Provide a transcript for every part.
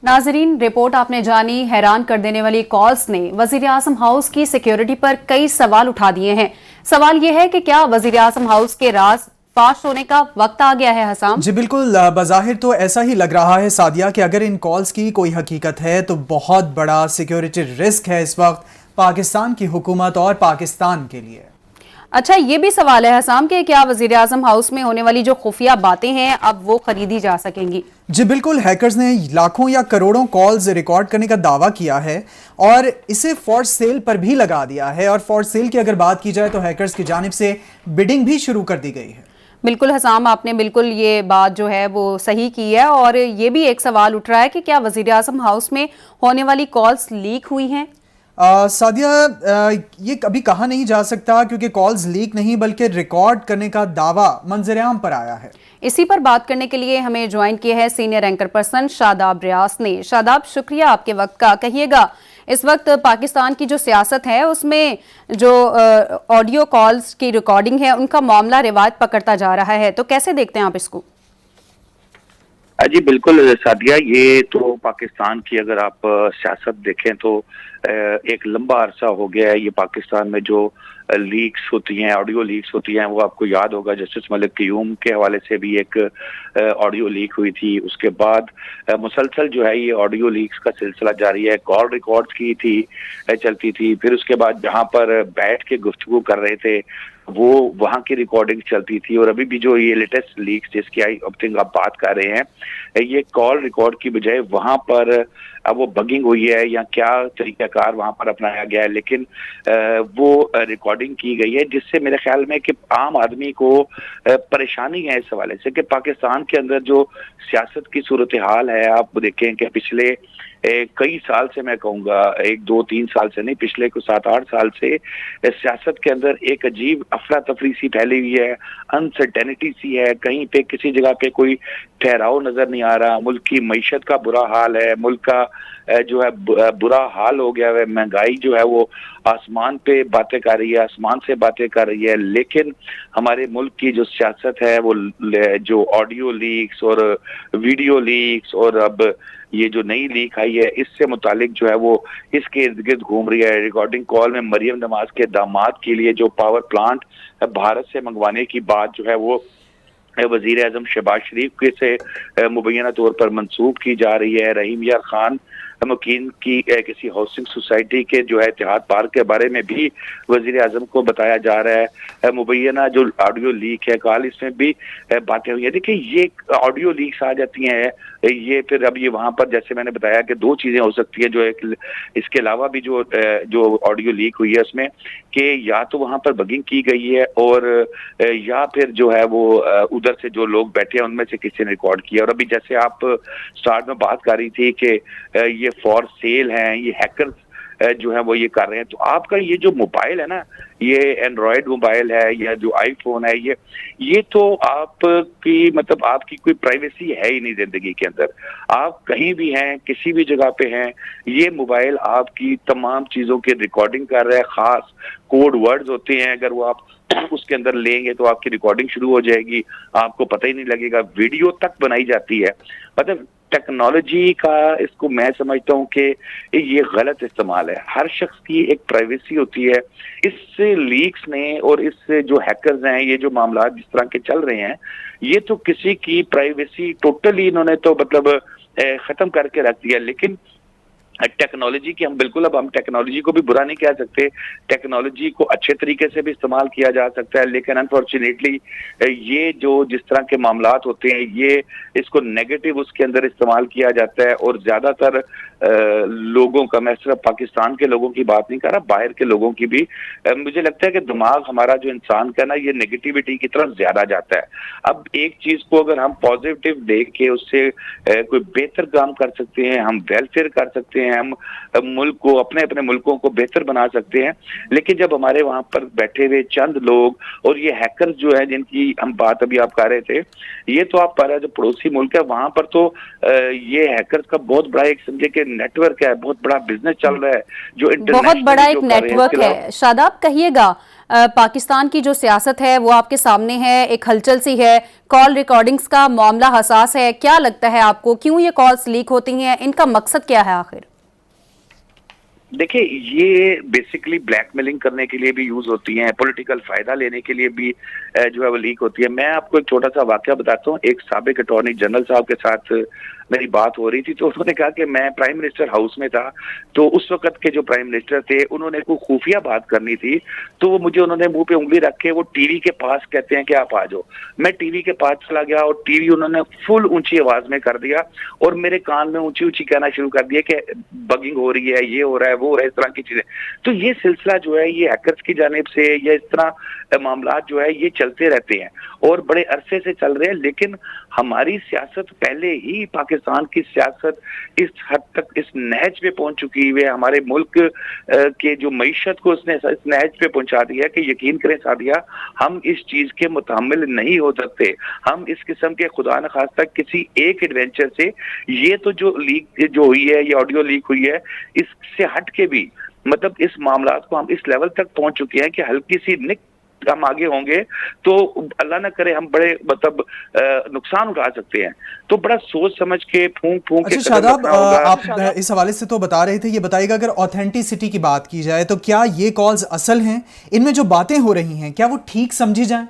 नाज़रीन, रिपोर्ट आपने जानी। हैरान कर देने वाली कॉल्स ने वजीर आज़म हाउस की सिक्योरिटी पर कई सवाल उठा दिए हैं। सवाल यह है कि क्या वजीर आज़म हाउस के राज फाश होने का वक्त आ गया है? हसाम जी बिल्कुल, बज़ाहिर तो ऐसा ही लग रहा है सादिया कि अगर इन कॉल्स की कोई हकीकत है तो बहुत बड़ा सिक्योरिटी रिस्क है इस वक्त पाकिस्तान की हुकूमत और पाकिस्तान के लिए। अच्छा, ये भी सवाल है हसाम कि क्या वजीर आज़म हाउस में होने वाली जो खुफिया बातें हैं अब वो खरीदी जा सकेंगी? जी बिल्कुल, हैकर्स ने लाखों या करोड़ों कॉल्स रिकॉर्ड करने का दावा किया है और इसे फॉर सेल पर भी लगा दिया है। और फॉर सेल की अगर बात की जाए तो हैकर्स की जानिब से बिडिंग भी शुरू कर दी गई है। बिल्कुल हसाम, आपने बिल्कुल ये बात जो है वो सही की है। और ये भी एक सवाल उठ रहा है कि क्या वजीर आज़म हाउस में होने वाली कॉल्स लीक हुई हैं? सादिया, ये कभी कहा नहीं जा सकता क्योंकि कॉल्स लीक नहीं बल्कि रिकॉर्ड करने का दावा मंजर-ए-आम पर आया है। इसी पर बात करने के लिए हमें ज्वाइन किया है सीनियर एंकर पर्सन शादाब रियास ने। शादाब, शुक्रिया आपके वक्त का। कहिएगा, इस वक्त पाकिस्तान की जो सियासत है उसमें जो ऑडियो कॉल्स की रिकॉर्डिंग है उनका मामला रिवायत पकड़ता जा रहा है, तो कैसे देखते हैं आप इसको? जी बिल्कुल सादिया, ये तो पाकिस्तान की अगर आप सियासत देखें तो एक लंबा अरसा हो गया है। ये पाकिस्तान में जो लीक्स होती हैं, ऑडियो लीक्स होती हैं, वो आपको याद होगा जस्टिस मलिक क़य्यूम के हवाले से भी एक ऑडियो लीक हुई थी। उसके बाद मुसलसल जो है ये ऑडियो लीक्स का सिलसिला जारी है। कॉल रिकॉर्ड्स की थी चलती थी, फिर उसके बाद जहाँ पर बैठ के गुफ्तगू कर रहे थे वो वहाँ की रिकॉर्डिंग चलती थी। और अभी भी जो ये लेटेस्ट लीक्स जिसकी अब तक आप बात कर रहे हैं, ये कॉल रिकॉर्ड की बजाय वहाँ पर अब वो बगिंग हुई है या क्या तरीकाकार वहाँ पर अपनाया गया है, लेकिन वो रिकॉर्डिंग की गई है जिससे मेरे ख्याल में कि आम आदमी को परेशानी है इस हवाले से कि पाकिस्तान के अंदर जो सियासत की सूरत हाल है, आप देखें कि पिछले कई साल से, मैं कहूँगा 1-2-3 साल से नहीं, पिछले कुछ 7-8 साल से सियासत के अंदर एक अजीब अफरा तफरी सी फैली हुई है, अनसर्टेनिटी सी है। कहीं पे किसी जगह पे कोई ठहराव नजर नहीं आ रहा। मुल्क की मईशत का बुरा हाल है, मुल्क का जो है बुरा हाल हो गया है। महंगाई जो है वो आसमान पे बातें कर रही है, आसमान से बातें कर रही है। लेकिन हमारे मुल्क की जो सियासत है वो जो ऑडियो लीक्स और वीडियो लीक्स और अब ये जो नई लीक आई है इससे मुतालिक जो है वो इसके इर्द गिर्द घूम रही है। रिकॉर्डिंग कॉल में मरियम नवाज के दामाद के लिए जो पावर प्लांट भारत से मंगवाने की बात जो है वो वजीर आजम शहबाज शरीफ के से मुबैना तौर पर मंसूब की जा रही है। रहीम यार खान मुकीन की किसी हाउसिंग सोसाइटी के जो है इतिहाद पार्क के बारे में भी वजीर आजम को बताया जा रहा है। मुबैना जो ऑडियो लीक है कल इसमें भी बातें हुई है। देखिए, ये ऑडियो लीक्स आ जाती हैं, ये फिर अब ये वहां पर जैसे मैंने बताया कि दो चीजें हो सकती है। जो एक इसके अलावा भी जो ऑडियो लीक हुई है उसमें कि या तो वहां पर बगिंग की गई है और या फिर जो है वो उधर से जो लोग बैठे हैं उनमें से किसी ने रिकॉर्ड किया। और अभी जैसे आप स्टार्ट में बात कर रही थी कि ये फॉर सेल हैं, ये हैकर्स जो है वो ये कर रहे हैं, तो आपका ये जो मोबाइल है ना, ये एंड्रॉयड मोबाइल है या जो आईफोन है, ये तो आपकी मतलब आपकी कोई प्राइवेसी है ही नहीं जिंदगी के अंदर। आप कहीं भी हैं, किसी भी जगह पे हैं, ये मोबाइल आपकी तमाम चीजों की रिकॉर्डिंग कर रहा है। खास कोड वर्ड्स होते हैं, अगर वो आप उसके अंदर लेंगे तो आपकी रिकॉर्डिंग शुरू हो जाएगी, आपको पता ही नहीं लगेगा। वीडियो तक बनाई जाती है। मतलब टेक्नोलॉजी का इसको मैं समझता हूँ कि ये गलत इस्तेमाल है। हर शख्स की एक प्राइवेसी होती है। इस लीक्स ने और इस जो हैकर्स हैं, ये जो मामला जिस तरह के चल रहे हैं, ये तो किसी की प्राइवेसी टोटली इन्होंने तो मतलब खत्म करके रख दिया। लेकिन टेक्नोलॉजी की हम बिल्कुल, अब हम टेक्नोलॉजी को भी बुरा नहीं कह सकते, टेक्नोलॉजी को अच्छे तरीके से भी इस्तेमाल किया जा सकता है। लेकिन अनफॉर्चुनेटली ये जो जिस तरह के मामलात होते हैं, ये इसको नेगेटिव उसके अंदर इस्तेमाल किया जाता है। और ज्यादातर लोगों का, मैं सिर्फ पाकिस्तान के लोगों की बात नहीं कर रहा, बाहर के लोगों की भी, मुझे लगता है कि दिमाग हमारा जो इंसान का ना, ये नेगेटिविटी की तरफ ज्यादा जाता है। अब एक चीज को अगर हम पॉजिटिव देख के उससे कोई बेहतर काम कर सकते हैं, हम वेलफेयर कर सकते हैं, हम मुल्क को, अपने अपने मुल्कों को बेहतर बना सकते हैं। लेकिन जब हमारे वहां पर बैठे हुए चंद लोग और ये हैकर्स जो है जिनकी हम बात अभी आप कर रहे थे, ये तो आप जो पड़ोसी मुल्क है वहां पर तो ये हैकर्स का बहुत बड़ा एक समझे कि नेटवर्क है, बहुत बड़ा बिजनेस चल रहा है जो बहुत बड़ा एक नेटवर्क है। शादाब, कहिएगा, पाकिस्तान की जो सियासत है वो आपके सामने है, एक हलचल सी है, कॉल रिकॉर्डिंग्स का मामला हसास है, क्या लगता है आपको क्यों ये कॉल्स लीक होती हैं, इनका मकसद क्या है आखिर? देखिए, ये बेसिकली ब्लैकमेलिंग करने के लिए भी यूज होती हैं, पॉलिटिकल फायदा लेने के लिए भी जो है वो लीक होती है। मैं आपको एक छोटा सा वाकया बताता हूँ। एक साबिक अटॉर्नी जनरल साहब के साथ मेरी बात हो रही थी, तो उन्होंने कहा कि मैं प्राइम मिनिस्टर हाउस में था, तो उस वक्त के जो प्राइम मिनिस्टर थे उन्होंने कोई खुफिया बात करनी थी, तो वो मुझे उन्होंने मुंह पे उंगली रख के वो टीवी के पास कहते हैं कि आप आ जाओ। मैं टीवी के पास चला गया और टीवी उन्होंने फुल ऊंची आवाज में कर दिया और मेरे कान में ऊंची ऊंची कहना शुरू कर दिया कि बगिंग हो रही है, ये हो रहा है, वो हो रहा है, इस तरह की चीजें। तो ये सिलसिला जो है ये हैकर्स की जानिब से या इस तरह मामला जो है ये चलते रहते हैं और बड़े अरसे से चल रहे हैं। लेकिन हमारी सियासत पहले ही, पाकिस्तान की सियासत इस हद तक इस नहज पे पहुंच चुकी है, हमारे मुल्क के जो मईशत को उसने इस नहज पे पहुंचा दिया कि यकीन करें सादिया, हम इस चीज के मुतहम्मिल नहीं हो सकते। हम इस किस्म के खुदा न खास्ता किसी एक एडवेंचर से, ये तो जो लीक जो हुई है, ये ऑडियो लीक हुई है, इससे हट के भी मतलब इस मामला को हम इस लेवल तक पहुंच चुके हैं कि हल्की सी निक हम आगे होंगे तो अल्लाह ना करे हम बड़े मतलब नुकसान उठा सकते हैं। तो बड़ा सोच समझ के फूंक फूंक के अच्छा शादाब, आप इस हवाले से तो बता रहे थे, ये बताइएगा अगर ऑथेंटिसिटी की बात की जाए तो क्या ये कॉल्स असल हैं, इनमें जो बातें हो रही हैं क्या वो ठीक समझी जाएं?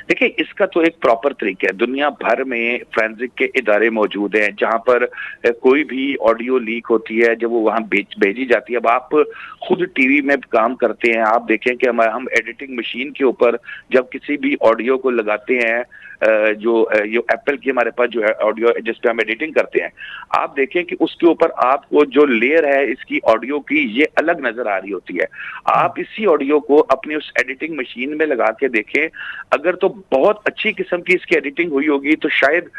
देखिए, इसका तो एक प्रॉपर तरीका है। दुनिया भर में फोरेंसिक के इदारे मौजूद हैं जहां पर कोई भी ऑडियो लीक होती है, जब वो वहां भेजी जाती है। अब आप खुद टीवी में काम करते हैं, आप देखें कि हम एडिटिंग मशीन के ऊपर जब किसी भी ऑडियो को लगाते हैं, जो एप्पल की हमारे पास जो है ऑडियो जिस पे हम एडिटिंग करते हैं, आप देखें कि उसके ऊपर आपको जो लेयर है इसकी ऑडियो की ये अलग नजर आ रही होती है। आप इसी ऑडियो को अपनी उस एडिटिंग मशीन में लगा के देखें, अगर तो बहुत अच्छी किस्म की इसकी एडिटिंग हुई होगी तो शायद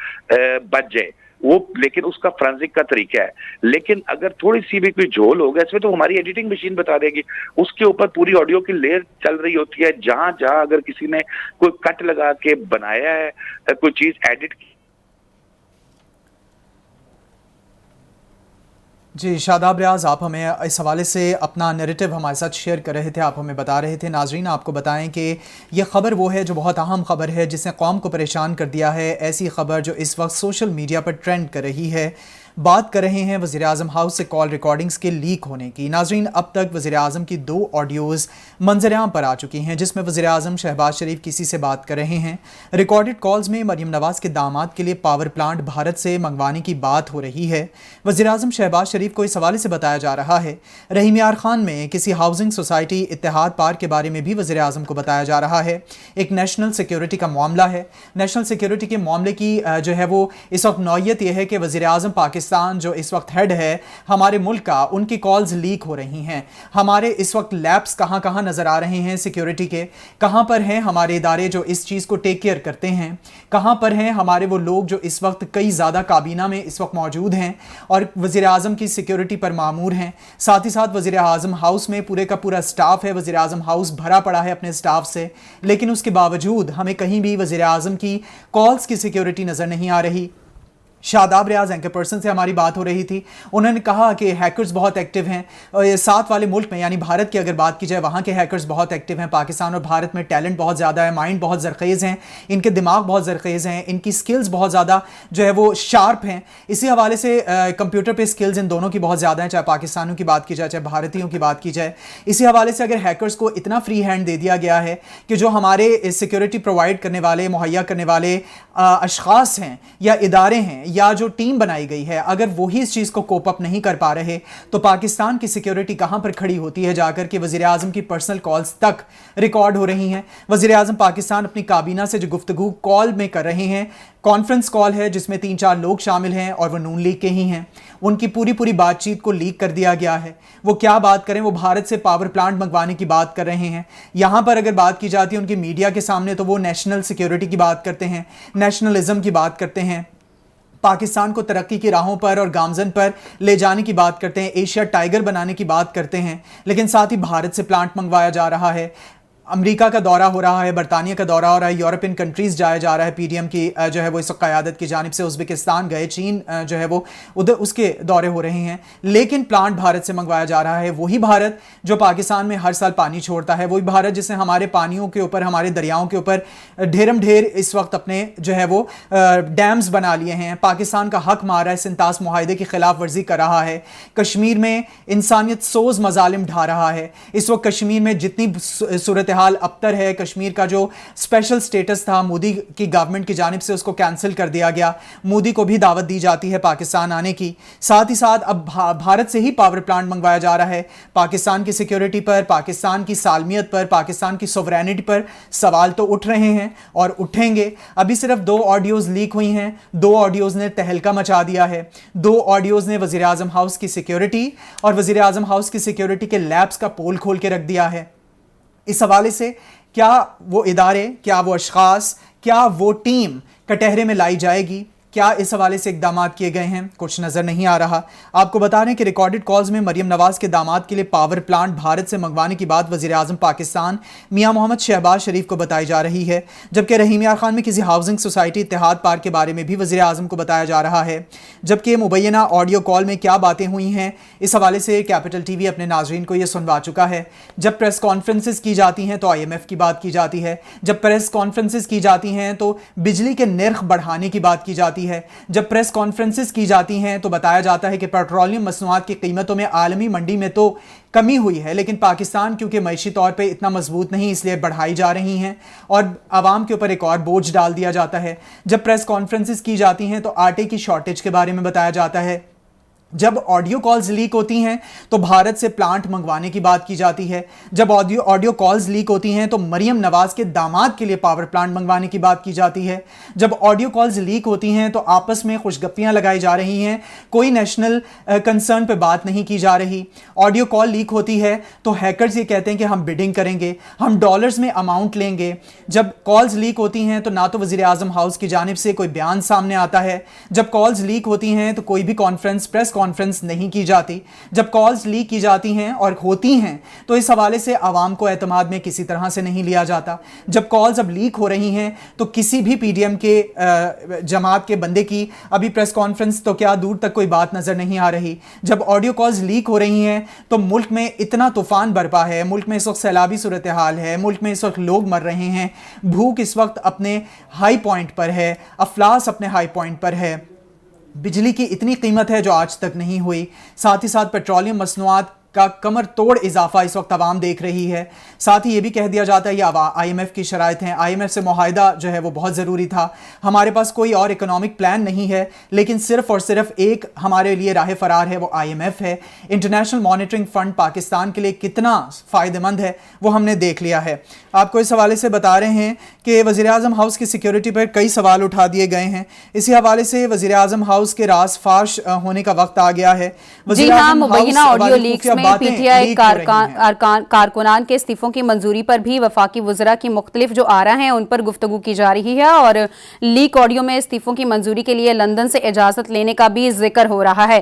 बच जाए वो, लेकिन उसका फोरेंसिक का तरीका है। लेकिन अगर थोड़ी सी भी कोई झोल होगा इसमें तो हमारी एडिटिंग मशीन बता देगी। उसके ऊपर पूरी ऑडियो की लेयर चल रही होती है, जहां जहां अगर किसी ने कोई कट लगा के बनाया है, कोई चीज एडिट की। जी शादाब रियाज, आप हमें इस हवाले से अपना नैरेटिव हमारे साथ शेयर कर रहे थे, आप हमें बता रहे थे। नाजरीन, आपको बताएं कि ये ख़बर वो है जो बहुत अहम ख़बर है, जिसने कौम को परेशान कर दिया है। ऐसी ख़बर जो इस वक्त सोशल मीडिया पर ट्रेंड कर रही है। बात कर रहे हैं वज़ीर-ए-आज़म हाउस से कॉल रिकॉर्डिंग्स के लीक होने की। नाजरीन, अब तक वज़ीर-ए-आज़म की 2 ऑडियोज़ मंज़र-ए-आम पर आ चुकी हैं, जिसमें वज़ीर-ए-आज़म शहबाज शरीफ किसी से बात कर रहे हैं। रिकॉर्डेड कॉल्स में मरीम नवाज़ के दामाद के लिए पावर प्लांट भारत से मंगवाने की बात हो रही है। वज़ीर-ए-आज़म शहबाज शरीफ को इस हवाले से बताया जा रहा है। रहीम यार खान में किसी हाउसिंग सोसाइटी इत्तेहाद पार्क के बारे में भी वज़ीर-ए-आज़म को बताया जा रहा है। एक नेशनल सिक्योरिटी का मामला है। नेशनल सिक्योरिटी के मामले की जो है वो इस वक्त नौयत यह है कि वज़ीर-ए-आज़म पाकिस्तान जो इस वक्त हेड है हमारे मुल्क का, उनकी कॉल्स लीक हो रही हैं। हमारे इस वक्त लैब्स कहां कहां नजर आ रहे हैं सिक्योरिटी के, कहां पर हैं हमारे इदारे जो इस चीज़ को टेक केयर करते हैं, कहां पर हैं हमारे वो लोग जो इस वक्त कई ज़्यादा काबीना में इस वक्त मौजूद हैं और वज़ीर-ए-आज़म की सिक्योरिटी पर मामूर हैं। साथ ही साथ वज़ीर-ए-आज़म हाउस में पूरे का पूरा स्टाफ है। वज़ीर-ए-आज़म हाउस भरा पड़ा है अपने स्टाफ से, लेकिन उसके बावजूद हमें कहीं भी वज़ीर-ए-आज़म की कॉल्स की सिक्योरिटी नज़र नहीं आ रही। शादाब रियाज एंकर पर्सन से हमारी बात हो रही थी, उन्होंने कहा कि हैकर्स बहुत एक्टिव हैं। साथ वाले मुल्क में यानी भारत की अगर बात की जाए, वहाँ के हैकर्स बहुत एक्टिव हैं। पाकिस्तान और भारत में टैलेंट बहुत ज़्यादा है, माइंड बहुत ज़रखेज़ हैं, इनके दिमाग बहुत ज़रखेज़ हैं, इनकी स्किल्स बहुत ज़्यादा जो है वो शार्प हैं। इसी हवाले से कंप्यूटर पे स्किल्स इन दोनों की बहुत ज़्यादा हैं, चाहे पाकिस्तानियों की बात की जाए चाहे भारतीयों की बात की जाए। इसी हवाले से अगर हैकर्स को इतना फ्री हैंड दे दिया गया है कि जो हमारे सिक्योरिटी प्रोवाइड करने वाले, मुहैया करने वाले अशखास हैं या इदारे हैं या जो टीम बनाई गई है, अगर वही इस चीज़ को कोप अप नहीं कर पा रहे तो पाकिस्तान की सिक्योरिटी कहाँ पर खड़ी होती है जाकर के वज़ीर-ए-आज़म की पर्सनल कॉल्स तक रिकॉर्ड हो रही हैं। वज़ीर-ए-आज़म पाकिस्तान अपनी काबीना से जो गुफ्तगू कॉल में कर रहे हैं, कॉन्फ्रेंस कॉल है जिसमें 3-4 लोग शामिल हैं और वो नून लीग के ही हैं, उनकी पूरी बातचीत को लीक कर दिया गया है। वो क्या बात करें, वो भारत से पावर प्लांट मंगवाने की बात कर रहे हैं। यहाँ पर अगर बात की जाती है उनकी मीडिया के सामने तो वो नेशनल सिक्योरिटी की बात करते हैं, नेशनलिज्म की बात करते हैं, पाकिस्तान को तरक्की की राहों पर और गामजन पर ले जाने की बात करते हैं, एशिया टाइगर बनाने की बात करते हैं, लेकिन साथ ही भारत से प्लांट मंगवाया जा रहा है। امریکہ کا دورہ ہو رہا ہے, برطانیہ کا دورہ ہو رہا ہے, یورپین کنٹریز جایا جا رہا ہے پی ڈی ایم کی جو ہے وہ اس وقت قیادت کی جانب سے, ازبکستان گئے, چین جو ہے وہ ادھر اس کے دورے ہو رہے ہیں, لیکن پلانٹ بھارت سے منگوایا جا رہا ہے. وہی بھارت جو پاکستان میں ہر سال پانی چھوڑتا ہے, وہی بھارت جس نے ہمارے پانیوں کے اوپر, ہمارے دریاؤں کے اوپر ڈھیرم ڈھیر اس وقت اپنے جو ہے وہ ڈیمز بنا لیے ہیں, پاکستان کا حق مار رہا ہے, سنتاس معاہدے کی خلاف ورزی کر رہا ہے, کشمیر میں انسانیت سوز مظالم ڈھا رہا ہے. اس وقت کشمیر میں جتنی صورتحال ابتر ہے, کشمیر کا جو اسپیشل سٹیٹس تھا مودی کی گورنمنٹ کی جانب سے اس کو کینسل کر دیا گیا, مودی کو بھی دعوت دی جاتی ہے پاکستان آنے کی. ساتھ ہی ساتھ اب بھارت سے ہی پاور پلانٹ منگوایا جا رہا ہے. پاکستان کی سیکیورٹی پر, پاکستان کی سالمیت پر, پاکستان کی سوورینٹی پر سوال تو اٹھ رہے ہیں اور اٹھیں گے. ابھی صرف 2 آڈیوز لیک ہوئی ہیں, 2 آڈیوز نے تہلکہ مچا دیا ہے. 2 آڈیوز نے وزیر اعظم ہاؤس کی سیکیورٹی اور وزیر اعظم ہاؤس کی سیکیورٹی کے لیبس کا پول کھول کے رکھ دیا ہے. اس حوالے سے کیا وہ ادارے, کیا وہ اشخاص, کیا وہ ٹیم کٹہرے میں لائی جائے گی, کیا اس حوالے سے اقدامات کیے گئے ہیں, کچھ نظر نہیں آ رہا. آپ کو بتا رہے ہیں کہ ریکارڈڈ کالز میں مریم نواز کے داماد کے لیے پاور پلانٹ بھارت سے منگوانے کی بات وزیر اعظم پاکستان میاں محمد شہباز شریف کو بتائی جا رہی ہے, جبکہ رحیم یار خان میں کسی ہاؤسنگ سوسائٹی اتحاد پارک کے بارے میں بھی وزیر اعظم کو بتایا جا رہا ہے. جبکہ مبینہ آڈیو کال میں کیا باتیں ہوئی ہیں, اس حوالے سے کیپٹل ٹی وی اپنے ناظرین کو یہ سنوا چکا ہے. جب پریس کانفرنسز کی جاتی ہیں تو IMF کی بات کی جاتی ہے, جب پریس کانفرنسز کی جاتی ہیں تو بجلی کے نرخ بڑھانے کی بات کی جاتی ہے, جب پریس کانفرنسز کی جاتی ہیں تو بتایا جاتا ہے کہ پیٹرولیم مصنوعات کی قیمتوں میں عالمی منڈی میں تو کمی ہوئی ہے, لیکن پاکستان کیونکہ معاشی طور پہ اتنا مضبوط نہیں اس لیے بڑھائی جا رہی ہیں اور عوام کے اوپر ایک اور بوجھ ڈال دیا جاتا ہے. جب پریس کانفرنسز کی جاتی ہیں تو آٹے کی شارٹیج کے بارے میں بتایا جاتا ہے. جب آڈیو کالز لیک ہوتی ہیں تو بھارت سے پلانٹ منگوانے کی بات کی جاتی ہے. جب آڈیو کالز لیک ہوتی ہیں تو مریم نواز کے داماد کے لیے پاور پلانٹ منگوانے کی بات کی جاتی ہے. جب آڈیو کالز لیک ہوتی ہیں تو آپس میں خوشگپیاں لگائی جا رہی ہیں, کوئی نیشنل کنسرن پہ بات نہیں کی جا رہی. آڈیو کال لیک ہوتی ہے تو ہیکرز یہ کہتے ہیں کہ ہم بڈنگ کریں گے, ہم ڈالرز میں اماؤنٹ لیں گے. جب کالز لیک ہوتی ہیں تو نہ تو وزیر اعظم ہاؤس کی جانب سے کوئی بیان سامنے آتا ہے. جب کالز لیک ہوتی ہیں تو کوئی بھی پریس کانفرنس نہیں کی جاتی. جب کالز لیک کی جاتی ہیں اور ہوتی ہیں تو اس حوالے سے عوام کو اعتماد میں کسی طرح سے نہیں لیا جاتا. جب کالز اب لیک ہو رہی ہیں تو کسی بھی پی ڈی ایم کے جماعت کے بندے کی ابھی پریس کانفرنس تو کیا دور تک کوئی بات نظر نہیں آ رہی. جب آڈیو کالز لیک ہو رہی ہیں تو ملک میں اتنا طوفان برپا ہے, ملک میں اس وقت سیلابی صورتحال ہے, ملک میں اس وقت لوگ مر رہے ہیں, بھوک اس وقت اپنے ہائی پوائنٹ پر ہے, افلاس اپنے ہائی پوائنٹ پر ہے, بجلی کی اتنی قیمت ہے جو آج تک نہیں ہوئی. ساتھ ہی ساتھ پیٹرولیم مصنوعات کا کمر توڑ اضافہ اس وقت عوام دیکھ رہی ہے. ساتھ ہی یہ بھی کہہ دیا جاتا ہے یہ IMF کی شرائط ہیں, IMF سے معاہدہ جو ہے وہ بہت ضروری تھا. ہمارے پاس کوئی اور اکنامک پلان نہیں ہے, لیکن صرف اور صرف ایک ہمارے لیے راہ فرار ہے, وہ IMF ہے. انٹرنیشنل مانیٹرنگ فنڈ پاکستان کے لیے کتنا فائدہ مند ہے وہ ہم نے دیکھ لیا ہے. آپ کو اس حوالے سے بتا رہے ہیں کہ وزیر اعظم ہاؤس کی سیکیورٹی پر کئی سوال اٹھا دیے گئے ہیں. اسی حوالے سے وزیر اعظم ہاؤس کے راز فاش ہونے کا وقت آ گیا ہے. جی ہاں, مبینہ آڈیو لیکس میں PTI کارکنان کے استعفوں کی منظوری پر بھی وفاقی وزراء کی مختلف جو آرا ہیں ان پر گفتگو کی جا رہی ہے, اور لیک آڈیو میں استعفوں کی منظوری کے لیے لندن سے اجازت لینے کا بھی ذکر ہو رہا ہے.